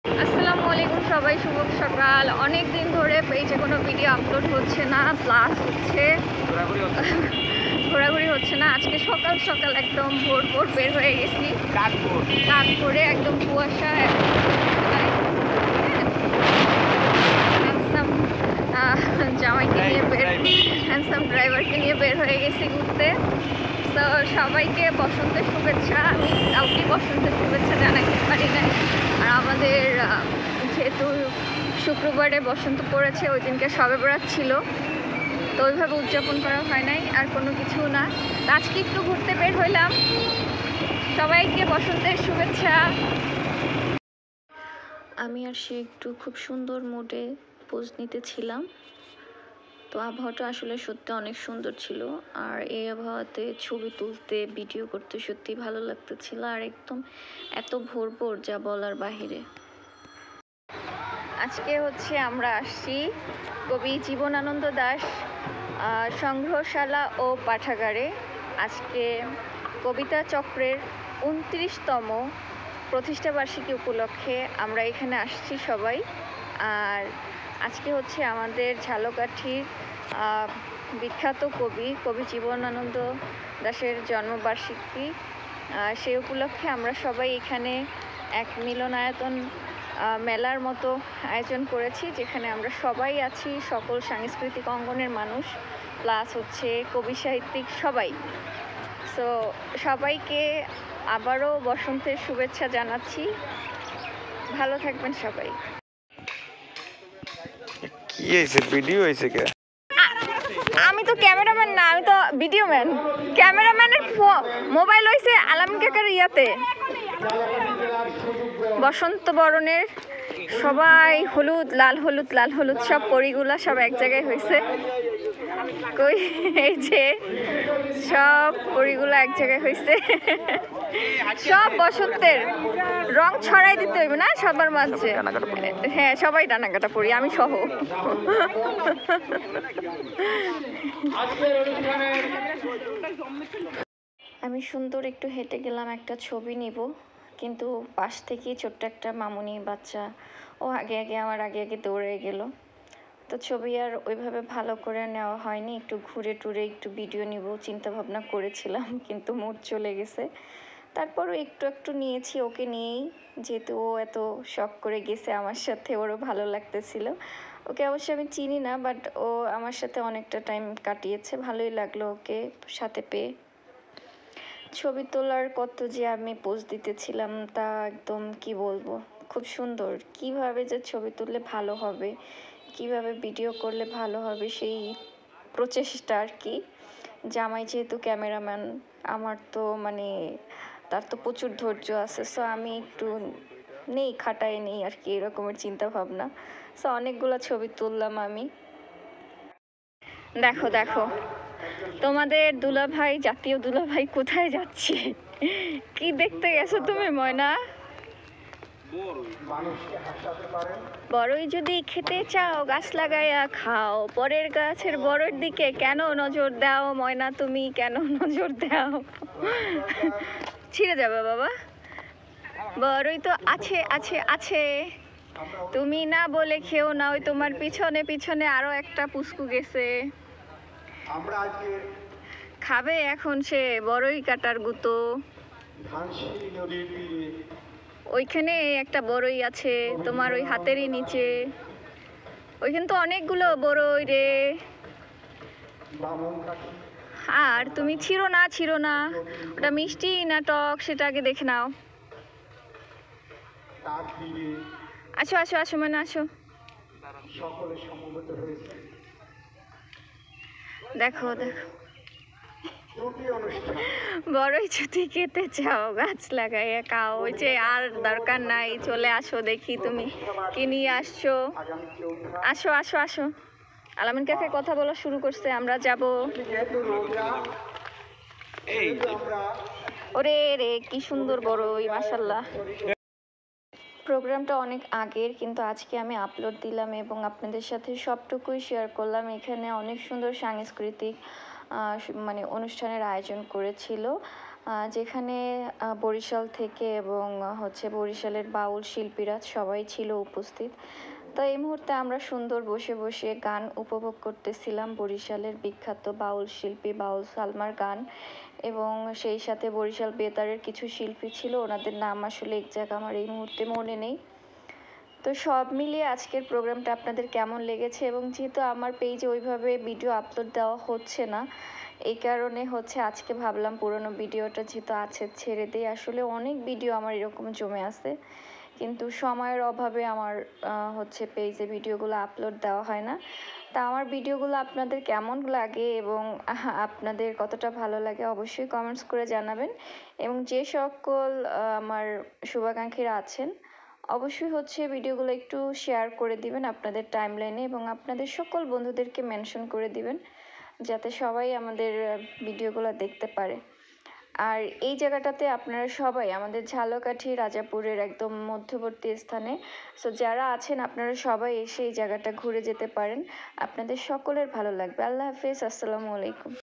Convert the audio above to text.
আসসালামু আলাইকুম সবাই, শুভ সকাল। অনেক দিন ধরে পেজে কোনো ভিডিও আপলোড হচ্ছে না, প্লাস হচ্ছে ঘোরাঘুরি হচ্ছে না। আজকে সকাল সকাল একদম ভোর ভোর বের হয়ে গেছি, কাক করে একদম কুয়াশা। হ্যান্ডসাম জামাইকে নিয়ে হ্যান্ডসাম ড্রাইভারকে নিয়ে বের হয়ে গেছি ঘুরতে। তো সবাইকে বসন্তের শুভেচ্ছা। আমি কাউকে বসন্তের শুভেচ্ছা জানাতে পারি না। আর আমাদের যেহেতু শুক্রবারে বসন্ত পড়েছে, ওই দিনকে শবে বরাত ছিল, তো ওইভাবে উদযাপন করা হয় নাই, আর কোনো কিছু না। আজকে একটু ঘুরতে বের হইলাম। সবাইকে বসন্তের শুভেচ্ছা। আমি আর সে একটু খুব সুন্দর মুডে পোজ নিতেছিলাম। তো আবহাওয়াটা আসলে সত্যি অনেক সুন্দর ছিল, আর এই আবহাওয়াতে ছবি তুলতে ভিডিও করতে সত্যি ভালো লাগতেছিল। আর একদম এত ভোর ভোর যা বলার বাহিরে। আজকে হচ্ছে আমরা আসছি কবি জীবনানন্দ দাশ সংগ্রহশালা ও পাঠাগারে। আজকে কবিতা চক্রের 29তম প্রতিষ্ঠাবার্ষিকী উপলক্ষে আমরা এখানে আসছি সবাই। আর আজকে হচ্ছে আমাদের ঝালকাঠির বিখ্যাত কবি জীবনানন্দ দাশের জন্মবার্ষিকী। সেই উপলক্ষে আমরা সবাই এখানে এক মিলনায়তন মেলার মতো আয়োজন করেছি, যেখানে আমরা সবাই আছি, সকল সাংস্কৃতিক অঙ্গনের মানুষ, প্লাস হচ্ছে কবি সাহিত্যিক সবাই। সো সবাইকে আবারও বসন্তের শুভেচ্ছা জানাচ্ছি। ভালো থাকবেন সবাই। কি হয়েছে? ভিডিও হয়েছে কে? আমি তো ক্যামেরাম্যান না, আমি তো ভিডিও ম্যান। ক্যামেরাম্যানের মোবাইল হয়েছে আলামিন কাকার ইয়াতে। বসন্ত বরণের সবাই হলুদ লাল হলুদ লাল হলুদ সব পরিগুলা সব এক জায়গায় হয়েছে। কই এই যে সব পরিগুলা এক জায়গায় হয়েছে। সব বসন্তের রং ছড়াই দিতে হইবে না সবার মাঝে। হ্যাঁ, সবাই ডানাকাটা পরি, আমি সহ। আমি সুন্দর একটু হেঁটে গেলাম একটা ছবি নিব, কিন্তু পাশ থেকেই ছোট্ট একটা মামুনি বাচ্চা ও আগে আগে আমার আগে আগে দৌড়ে গেল। তো ছবি আর ওইভাবে ভালো করে নেওয়া হয়নি। একটু ঘুরে টুরে একটু ভিডিও নিব চিন্তা ভাবনা করেছিলাম, কিন্তু মুড চলে গেছে। তারপরও একটু একটু নিয়েছি ওকে নিয়েই, যেহেতু ও এত শখ করে গেছে আমার সাথে, ওরও ভালো লাগতেছিল। ওকে অবশ্য আমি চিনি না, বাট ও আমার সাথে অনেকটা টাইম কাটিয়েছে, ভালোই লাগলো ওকে সাথে পেয়ে। ছবি তোলার কত যে আমি পোজ দিতেছিলাম, তা একদম কি বলবো, খুব সুন্দর। কিভাবে যে ছবি তুললে ভালো হবে, কিভাবে ভিডিও করলে ভালো হবে, সেই প্রচেষ্টা আর কি। জামাই যেহেতু ক্যামেরাম্যান, আমার তো মানে তার তো প্রচুর ধৈর্য আছে, সো আমি একটু খাটাই নেই আর কি, এরকমের চিন্তা ভাবনা। সো অনেকগুলো ছবি তুললাম আমি। দেখো দেখো তোমাদের দুলাভাই, জাতীয় দুলাভাই কোথায় যাচ্ছে? কি দেখতে গেছো তুমি ময়না? বড়ই যদি খেতে চাও গাছ লাগাইয়া খাও, পরের গাছের বড়ের দিকে কেন নজর দাও ময়না, তুমি কেন নজর দাও? ছিঁড়ে যাবে বাবা। বড়ই তো আছে আছে আছে, তুমি না বলে খেও না, ওই তোমার পিছনে পিছনে আরো একটা পুস্কু গেছে, খাবে এখন সে বড়ই কাটার গুতো। ওইখানে একটা বড়ই আছে তোমার ওই হাতেরই নিচে, ওইখানে তো অনেকগুলো বড়ই রে। আর তুমি ছিঁড়ো না ছিঁড়ো না, ওটা মিষ্টি না টক সেটা আগে দেখে নাও। আসো আসো আসো মানে আসো। দেখো দেখো, বড়ই যদি খেতে চাও গাছ লাগাইয়া খাও, ওই যে আর দরকার নাই, চলে আসো দেখি তুমি কি নিয়ে আসছো। আসো আসো আসো। আলামিন কাকে কথা বলা শুরু করছে, আমরা যাব। ওরে রে কি সুন্দর বড়ই, মাশাআল্লাহ। প্রোগ্রামটা অনেক আগের, কিন্তু আজকে আমি আপলোড দিলাম এবং আপনাদের সাথে সবটুকুই শেয়ার করলাম। এখানে অনেক সুন্দর সাংস্কৃতিক মানে অনুষ্ঠানের আয়োজন করেছিল। যেখানে বরিশাল থেকে এবং হচ্ছে বরিশালের বাউল শিল্পীরা সবাই ছিল উপস্থিত। তো এই মুহূর্তে আমরা সুন্দর বসে বসে গান উপভোগ করতেছিলাম বরিশালের বিখ্যাত বাউল শিল্পী বাউল সালমার গান, এবং সেই সাথে বরিশাল বেতারের কিছু শিল্পী ছিল, ওনাদের নাম আসলে একজ্যাক্ট আমার এই মুহূর্তে মনে নেই। তো সব মিলিয়ে আজকের প্রোগ্রামটা আপনাদের কেমন লেগেছে, এবং যেহেতু আমার পেজে ওইভাবে ভিডিও আপলোড দেওয়া হচ্ছে না, এই কারণে হচ্ছে আজকে ভাবলাম পুরোনো ভিডিওটা যেহেতু আছে ছেড়ে দিই। আসলে অনেক ভিডিও আমার এরকম জমে আছে, কিন্তু সময়ের অভাবে আমার হচ্ছে পেজে ভিডিওগুলো আপলোড দেওয়া হয় না। তা আমার ভিডিওগুলো আপনাদের কেমন লাগে এবং আপনাদের কতটা ভালো লাগে অবশ্যই কমেন্টস করে জানাবেন, এবং যে সকল আমার শুভাকাঙ্ক্ষীরা আছেন অবশ্যই হচ্ছে ভিডিওগুলো একটু শেয়ার করে দিবেন আপনাদের টাইমলাইনে, এবং আপনাদের সকল বন্ধুদেরকে মেনশন করে দিবেন যাতে সবাই আমাদের ভিডিওগুলো দেখতে পারে। আর এই জায়গাটাতে আপনারা সবাই আমাদের ঝালকাঠি রাজাপুরের একদম মধ্যবর্তী স্থানে, সো যারা আছেন আপনারা সবাই এসে এই জায়গাটা ঘুরে যেতে পারেন, আপনাদের সকলের ভালো লাগবে। আল্লাহ হাফেজ, আসসালামু আলাইকুম।